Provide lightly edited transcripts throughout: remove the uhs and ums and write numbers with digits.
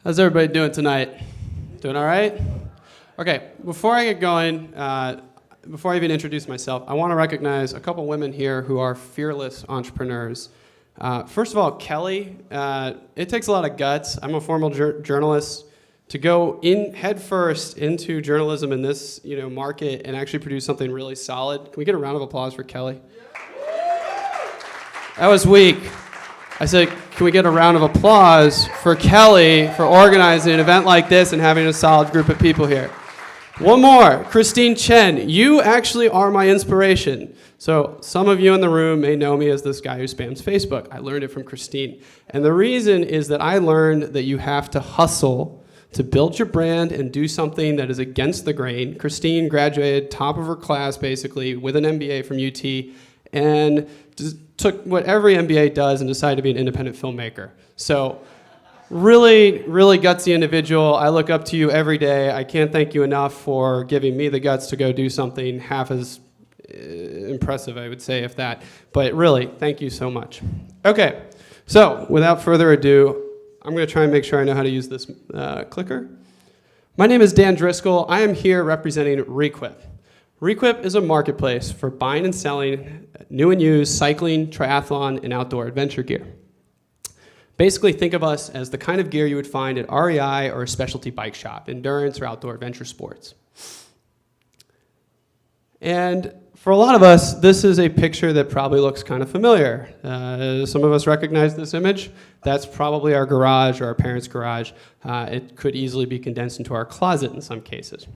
How's everybody doing tonight? Doing all right? Okay, before I get going, before I even introduce myself, I want to recognize a couple women here who are fearless entrepreneurs. First of all, Kelly, it takes a lot of guts. I'm a former journalist. To go in head first into journalism in this market and actually produce something really solid. Can we get a round of applause for Kelly? That was weak. I said, can we get a round of applause for Kelly for organizing an event like this and having a solid group of people here? One more, Christine Chen. You actually are my inspiration. So some of you in the room may know me as this guy who spams Facebook. I learned it from Christine. And the reason is that I learned that you have to hustle to build your brand and do something that is against the grain. Christine graduated top of her class, basically, with an MBA from UT, and just took what every MBA does and decided to be an independent filmmaker. So really, really gutsy individual. I look up to you every day. I can't thank you enough for giving me the guts to go do something half as impressive, I would say, if that. But really, thank you so much. Okay, so without further ado, I'm going to try and make sure I know how to use this clicker. My name is Dan Driscoll. I am here representing ReQwip. ReQwip is a marketplace for buying and selling new and used cycling, triathlon, and outdoor adventure gear. Basically, think of us as the kind of gear you would find at REI or a specialty bike shop, endurance or outdoor adventure sports. And for a lot of us, this is a picture that probably looks kind of familiar. Some of us recognize this image. That's probably our garage or our parents' garage. It could easily be condensed into our closet in some cases.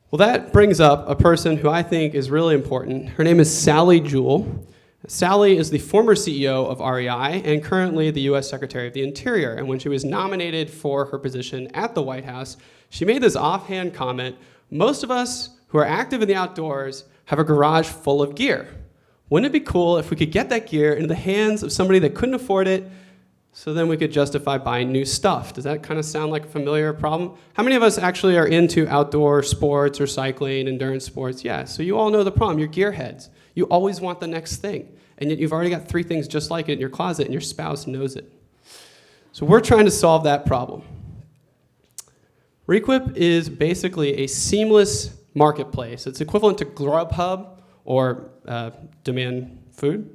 Well, that brings up a person who I think is really important. Her name is Sally Jewell. Sally is the former CEO of REI and currently the U.S. Secretary of the Interior. And when she was nominated for her position at the White House, she made this offhand comment: most of us who are active in the outdoors have a garage full of gear. Wouldn't it be cool if we could get that gear into the hands of somebody that couldn't afford it, so then we could justify buying new stuff? Does that kind of sound like a familiar problem? How many of us actually are into outdoor sports or cycling, endurance sports? Yeah, so you all know the problem. You're gearheads. You always want the next thing, and yet you've already got 3 things just like it in your closet, and your spouse knows it. So we're trying to solve that problem. ReQwip is basically a seamless marketplace. It's equivalent to Grubhub or DemandFood.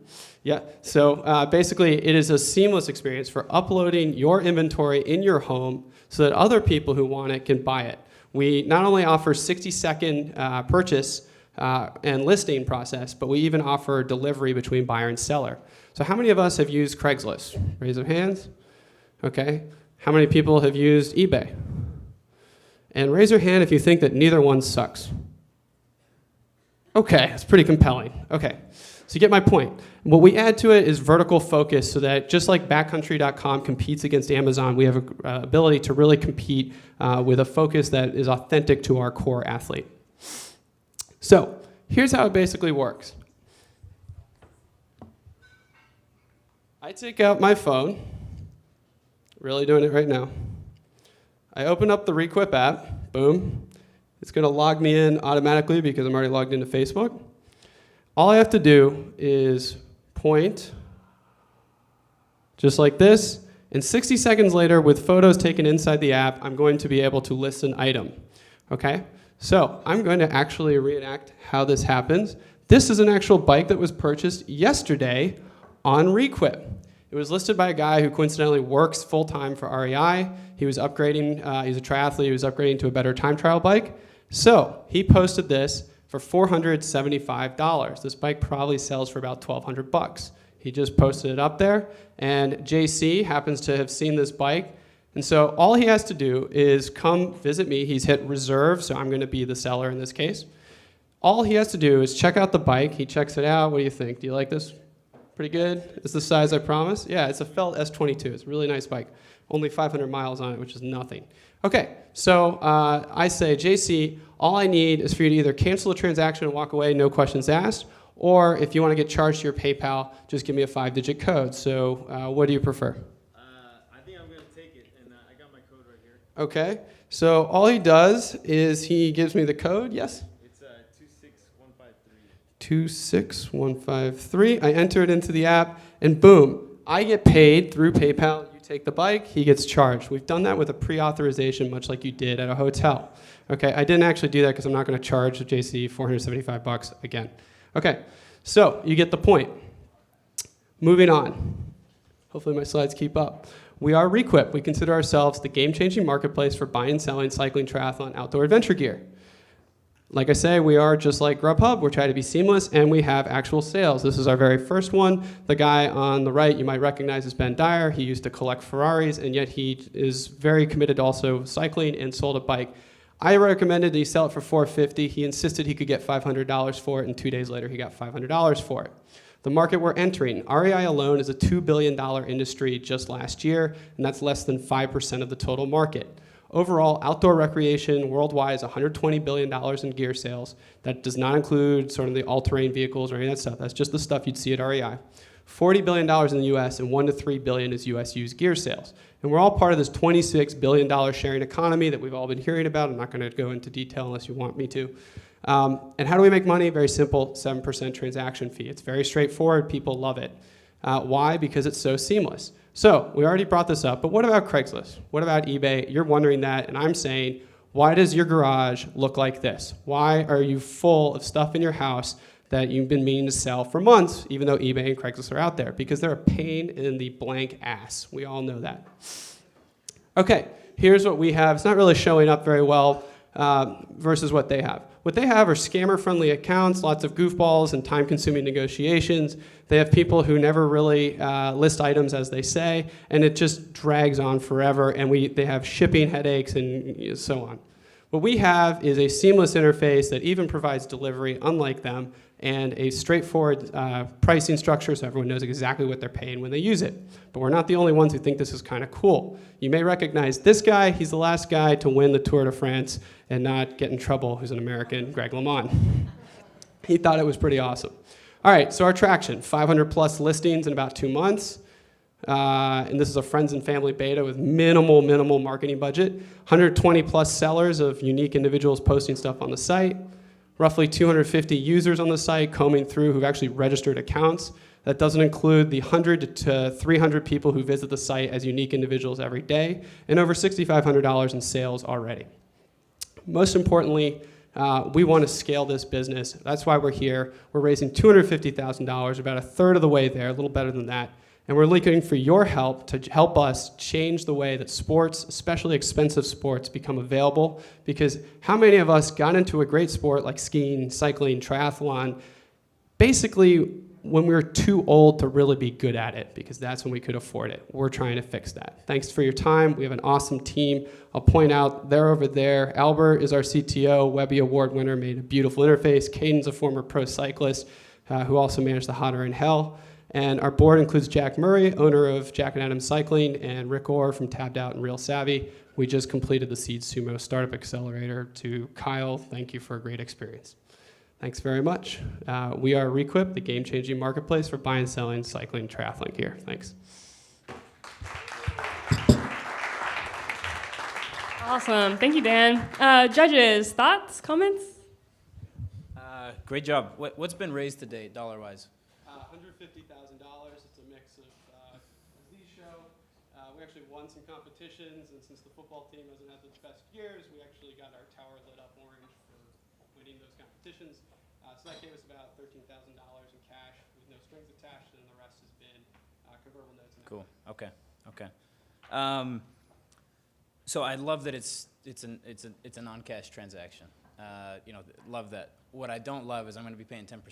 Yeah, so basically it is a seamless experience for uploading your inventory in your home so that other people who want it can buy it. We not only offer 60-second purchase and listing process, but we even offer delivery between buyer and seller. So how many of us have used Craigslist? Raise your hands. Okay. How many people have used eBay? And raise your hand if you think that neither one sucks. Okay, that's pretty compelling. Okay, so you get my point. What we add to it is vertical focus so that just like backcountry.com competes against Amazon, we have an ability to really compete with a focus that is authentic to our core athlete. So here's how it basically works. I take out my phone, really doing it right now. I open up the ReQwip app, boom. It's going to log me in automatically because I'm already logged into Facebook. All I have to do is point, just like this, and 60 seconds later, with photos taken inside the app, I'm going to be able to list an item, okay? So I'm going to actually reenact how this happens. This is an actual bike that was purchased yesterday on ReQwip. It was listed by a guy who coincidentally works full-time for REI. He was upgrading, he's a triathlete, he was upgrading to a better time trial bike. So he posted this for $475. This bike probably sells for about $1,200. He just posted it up there, and JC happens to have seen this bike. And so all he has to do is come visit me. He's hit reserve, so I'm going to be the seller in this case. All he has to do is check out the bike. He checks it out. What do you think? Do you like this? Pretty good? It's the size I promised? Yeah, it's a Felt S22. It's a really nice bike. Only 500 miles on it, which is nothing. Okay, so I say, JC, all I need is for you to either cancel the transaction and walk away, no questions asked, or if you want to get charged to your PayPal, just give me a 5-digit code. So what do you prefer? I think I'm going to take it, and I got my code right here. Okay, so all he does is he gives me the code, yes? It's 26153. 26153. I enter it into the app, and boom, I get paid through PayPal. You take the bike, he gets charged. We've done that with a pre-authorization, much like you did at a hotel. Okay, I didn't actually do that because I'm not going to charge the JC $475 again. Okay, so you get the point. Moving on. Hopefully my slides keep up. We are ReQwip. We consider ourselves the game-changing marketplace for buying and selling cycling, triathlon, outdoor adventure gear. Like I say, we are just like Grubhub. We're trying to be seamless, and we have actual sales. This is our very first one. The guy on the right you might recognize as Ben Dyer. He used to collect Ferraris, and yet he is very committed to also cycling and sold a bike. I recommended that he sell it for $450. He insisted he could get $500 for it, and 2 days later he got $500 for it. The market we're entering, REI alone is a $2 billion industry just last year, and that's less than 5% of the total market. Overall, outdoor recreation worldwide is $120 billion in gear sales. That does not include sort of the all-terrain vehicles or any of that stuff. That's just the stuff you'd see at REI. $40 billion in the US and $1 to $3 billion is US used gear sales. And we're all part of this $26 billion sharing economy that we've all been hearing about. I'm not going to go into detail unless you want me to. And how do we make money? Very simple, 7% transaction fee. It's very straightforward. People love it. Why? Because it's so seamless. So we already brought this up, but what about Craigslist? What about eBay? You're wondering that, and I'm saying, why does your garage look like this? Why are you full of stuff in your house that you've been meaning to sell for months, even though eBay and Craigslist are out there? Because they're a pain in the blank ass. We all know that. Okay, here's what we have. It's not really showing up very well versus what they have. What they have are scammer-friendly accounts, lots of goofballs and time-consuming negotiations. They have people who never really list items as they say, and it just drags on forever, and they have shipping headaches and so on. What we have is a seamless interface that even provides delivery, unlike them, and a straightforward pricing structure so everyone knows exactly what they're paying when they use it. But we're not the only ones who think this is kind of cool. You may recognize this guy. He's the last guy to win the Tour de France and not get in trouble, who's an American, Greg LeMond. He thought it was pretty awesome. All right, so our traction, 500 plus listings in about 2 months. And this is a friends and family beta with minimal marketing budget. 120 plus sellers of unique individuals posting stuff on the site. Roughly 250 users on the site combing through who've actually registered accounts. That doesn't include the 100 to 300 people who visit the site as unique individuals every day, and over $6,500 in sales already. Most importantly, we want to scale this business. That's why we're here. We're raising $250,000, about a third of the way there, a little better than that. And we're looking for your help to help us change the way that sports, especially expensive sports, become available. Because how many of us got into a great sport like skiing, cycling, triathlon, basically when we were too old to really be good at it, because that's when we could afford it. We're trying to fix that. Thanks for your time. We have an awesome team. I'll point out, they're over there. Albert is our CTO, Webby Award winner, made a beautiful interface. Caden's a former pro cyclist who also managed the Hot Air in Hell. And our board includes Jack Murray, owner of Jack and Adam Cycling, and Rick Orr from Tabbed Out and Real Savvy. We just completed the Seed Sumo Startup Accelerator. To Kyle, thank you for a great experience. Thanks very much. We are ReQwip, the game-changing marketplace for buying and selling cycling triathlon gear. Thanks. Awesome. Thank you, Dan. Judges, thoughts, comments? Great job. What's been raised to date, dollar-wise? $150,000. It's a mix of these show. We actually won some competitions, and since the football team hasn't had the best years, we actually got our tower lit up orange for winning those competitions. So that gave us about $13,000 in cash with no strings attached, and the rest has been convertible notes. And Cool. Okay. So I love that it's a non-cash transaction. Love that. What I don't love is I'm going to be paying 10%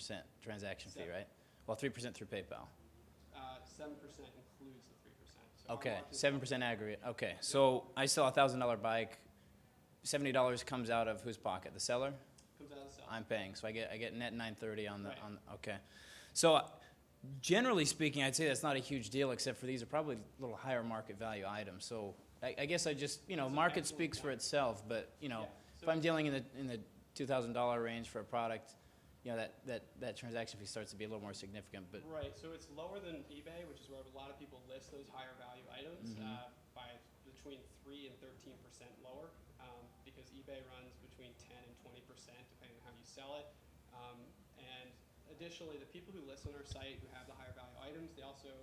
transaction fee, right? Well, 3% through PayPal. 7% includes the 3%. So Okay, 7% aggregate. Okay, so I sell a $1,000 bike. $70 comes out of whose pocket? The seller? Comes out of the seller. I'm paying, so I get net $930 on the Right. okay. So generally speaking, I'd say that's not a huge deal, except for these are probably a little higher market value items. So I guess I just market speaks for itself, but So if I'm dealing in the $2,000 range for a product, that transaction fee starts to be a little more significant. But right, so it's lower than eBay, which is where a lot of people list those higher value items by between 3 and 13% lower, because eBay runs between 10 and 20% depending on how you sell it. And additionally, the people who list on our site who have the higher value items, they also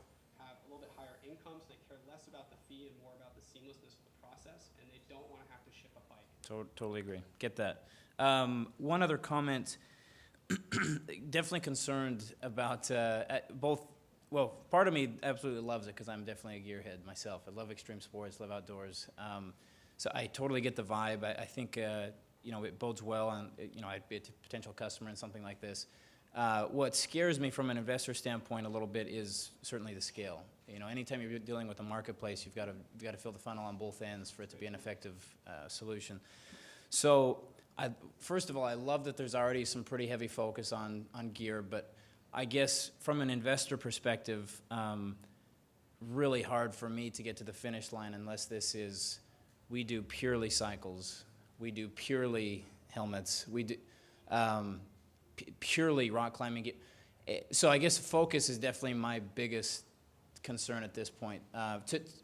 have a little bit higher income, so they care less about the fee and more about the seamlessness of the process, and they don't want to have to ship a bike. Totally agree. Get that. One other comment. Definitely concerned about both. Well, part of me absolutely loves it because I'm definitely a gearhead myself. I love extreme sports, love outdoors. So I totally get the vibe. I think it bodes well, and I'd be a potential customer in something like this. What scares me from an investor standpoint a little bit is certainly the scale. Anytime you're dealing with a marketplace, you've got to fill the funnel on both ends for it to be an effective solution. So, first of all, I love that there's already some pretty heavy focus on gear, but I guess from an investor perspective, really hard for me to get to the finish line unless this is, we do purely cycles, we do purely helmets, we do purely rock climbing gear. So I guess focus is definitely my biggest concern at this point,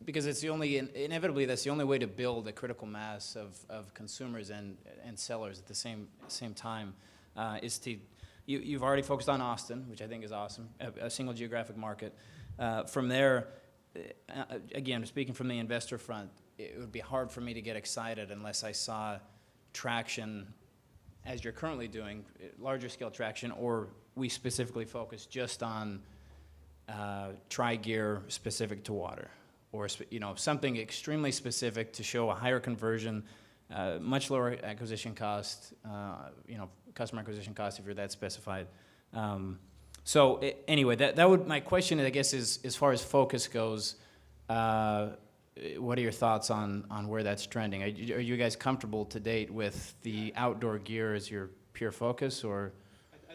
because it's inevitably that's the only way to build a critical mass of consumers and sellers at the same time, is to, you've already focused on Austin, which I think is awesome, a single geographic market. From there, again, speaking from the investor front, it would be hard for me to get excited unless I saw traction, as you're currently doing, larger scale traction, or we specifically focus just on tri-gear specific to water, or something extremely specific to show a higher conversion, much lower acquisition cost, customer acquisition cost if you're that specified. Anyway, that would, my question, I guess, is as far as focus goes, what are your thoughts on where that's trending? Are you guys comfortable to date with the outdoor gear as your pure focus, or? I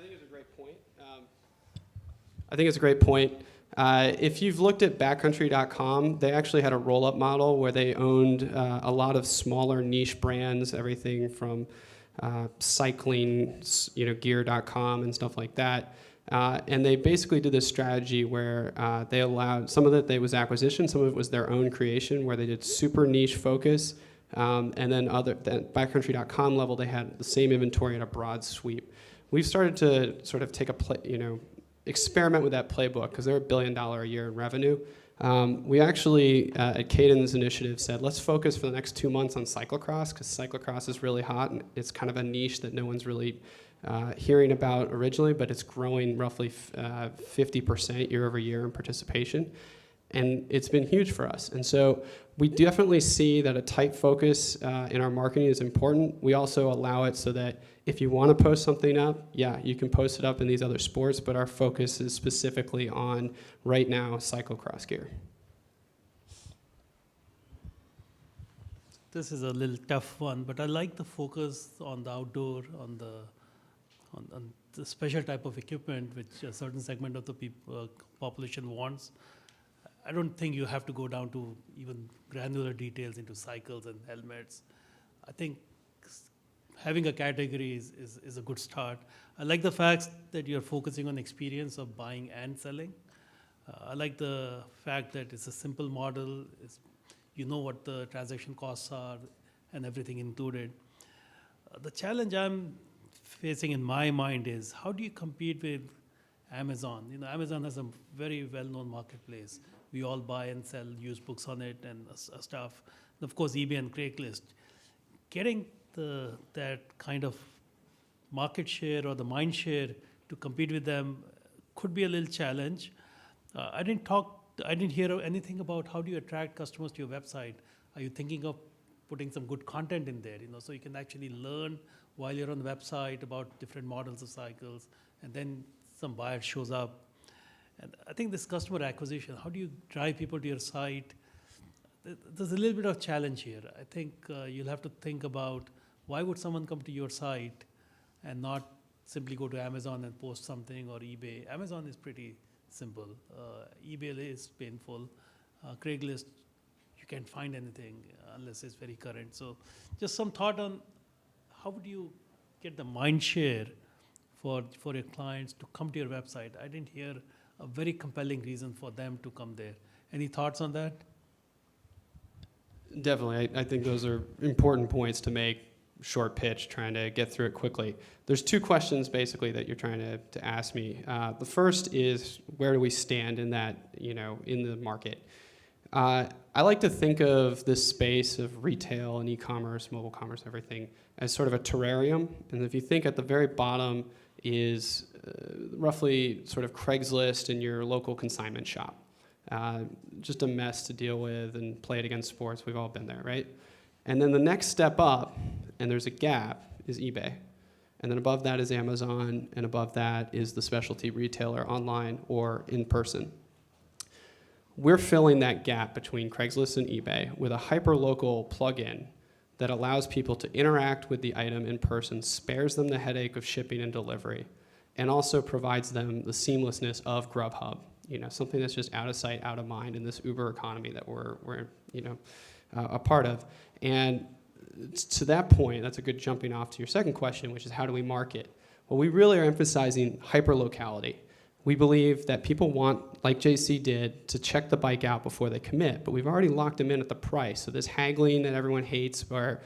think it's a great point. If you've looked at backcountry.com, they actually had a roll-up model where they owned a lot of smaller niche brands, everything from cycling, gear.com and stuff like that. And they basically did this strategy where they allowed, some of it was acquisition, some of it was their own creation, where they did super niche focus. And then backcountry.com level, they had the same inventory at a broad sweep. We've started to sort of take experiment with that playbook because they're $1 billion a year in revenue. We actually, at Caden's initiative, said, let's focus for the next 2 months on cyclocross, because cyclocross is really hot, and it's kind of a niche that no one's really hearing about originally, but it's growing roughly 50% year over year in participation. And it's been huge for us. And so we definitely see that a tight focus in our marketing is important. We also allow it so that if you want to post something up, yeah, you can post it up in these other sports, but our focus is specifically on, right now, cyclocross gear. This is a little tough one, but I like the focus on the outdoor, on the special type of equipment which a certain segment of the population wants. I don't think you have to go down to even granular details into cycles and helmets. I think having a category is a good start. I like the fact that you're focusing on experience of buying and selling. I like the fact that it's a simple model. You know what the transaction costs are and everything included. The challenge I'm facing in my mind is, how do you compete with Amazon? Amazon has a very well-known marketplace. We all buy and sell used books on it and stuff. And of course, eBay and Craigslist. Getting that kind of market share or the mind share to compete with them could be a little challenge. I didn't hear anything about how do you attract customers to your website. Are you thinking of putting some good content in there, so you can actually learn while you're on the website about different models of cycles, and then some buyer shows up. And I think this customer acquisition, how do you drive people to your site? There's a little bit of challenge here. I think you'll have to think about, why would someone come to your site and not simply go to Amazon and post something, or eBay? Amazon is pretty simple. eBay is painful. Craigslist, you can't find anything unless it's very current. So just some thought on how would you get the mind share for your clients to come to your website? I didn't hear a very compelling reason for them to come there. Any thoughts on that? Definitely. I think those are important points to make. short pitch trying to get through it quickly. There's two questions basically that you're trying to ask me. The first is, where do we stand in that, in the market? I like to think of this space of retail and e-commerce, mobile commerce, everything, as sort of a terrarium. And if you think at the very bottom is roughly sort of Craigslist in your local consignment shop. Just a mess to deal with and play it against sports. We've all been there, right? And then the next step up, and there's a gap, is eBay. And then above that is Amazon, and above that is the specialty retailer online or in person. We're filling that gap between Craigslist and eBay with a hyper-local plugin that allows people to interact with the item in person, spares them the headache of shipping and delivery, and also provides them the seamlessness of Grubhub. Something that's just out of sight, out of mind in this Uber economy that we're a part of. And to that point, that's a good jumping off to your second question, which is how do we market? Well, we really are emphasizing hyper-locality. We believe that people want, like JC did, to check the bike out before they commit, but we've already locked them in at the price. So this haggling that everyone hates, where,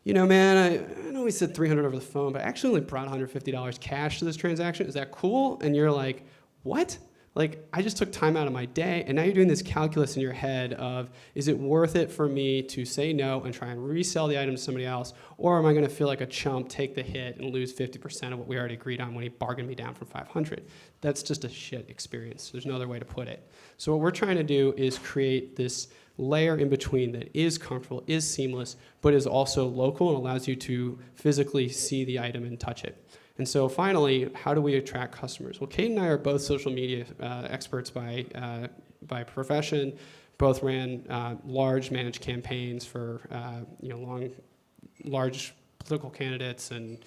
man, I know we said $300 over the phone, but I actually only brought $150 cash to this transaction. Is that cool? And you're like, what? Like, I just took time out of my day, and now you're doing this calculus in your head of, is it worth it for me to say no and try and resell the item to somebody else, or am I going to feel like a chump, take the hit, and lose 50% of what we already agreed on when he bargained me down from 500? That's just a shit experience. There's no other way to put it. So what we're trying to do is create this layer in between that is comfortable, is seamless, but is also local and allows you to physically see the item and touch it. And so finally, how do we attract customers? Well, Kate and I are both social media experts by profession. Both ran large managed campaigns for large political candidates and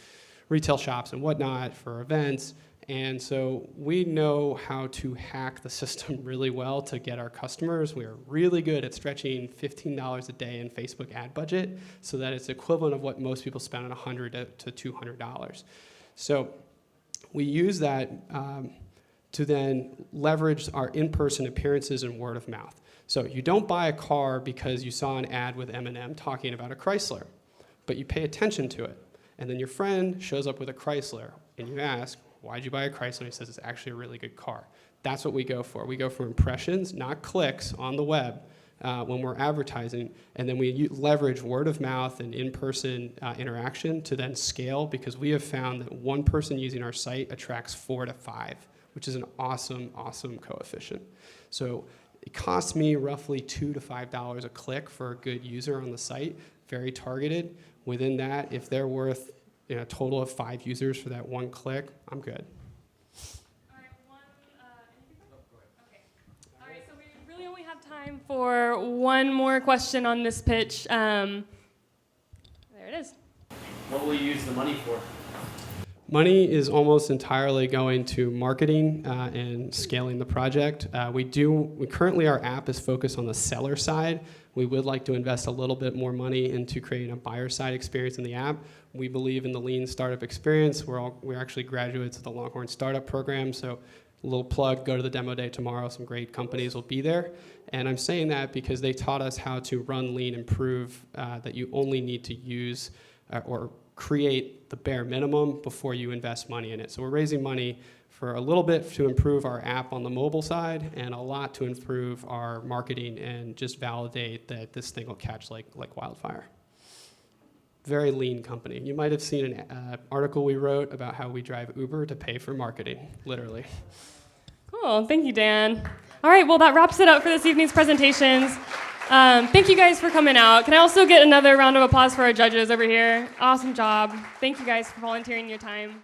retail shops and whatnot for events. And so we know how to hack the system really well to get our customers. We are really good at stretching $15 a day in Facebook ad budget so that it's equivalent of what most people spend on $100 to $200. So we use that to then leverage our in-person appearances and word of mouth. So you don't buy a car because you saw an ad with Eminem talking about a Chrysler, but you pay attention to it. And then your friend shows up with a Chrysler, and you ask, why'd you buy a Chrysler? He says, it's actually a really good car. That's what we go for. We go for impressions, not clicks on the web when we're advertising, and then we leverage word of mouth and in-person interaction to then scale, because we have found that one person using our site attracts 4 to 5, which is an awesome, awesome coefficient. So it costs me roughly $2 to $5 a click for a good user on the site, very targeted. Within that, if they're worth a total of 5 users for that one click, I'm good. Time for one more question on this pitch. There it is. What will you use the money for? Money is almost entirely going to marketing and scaling the project. Currently our app is focused on the seller side. We would like to invest a little bit more money into creating a buyer side experience in the app. We believe in the lean startup experience. We're actually graduates of the Longhorn Startup Program, so a little plug, go to the demo day tomorrow. Some great companies will be there. And I'm saying that because they taught us how to run lean and prove that you only need to use or create the bare minimum before you invest money in it. So we're raising money for a little bit to improve our app on the mobile side and a lot to improve our marketing and just validate that this thing will catch like wildfire. Very lean company. You might have seen an article we wrote about how we drive Uber to pay for marketing, literally. Cool, thank you, Dan. All right, well, that wraps it up for this evening's presentations. Thank you guys for coming out. Can I also get another round of applause for our judges over here? Awesome job. Thank you guys for volunteering your time.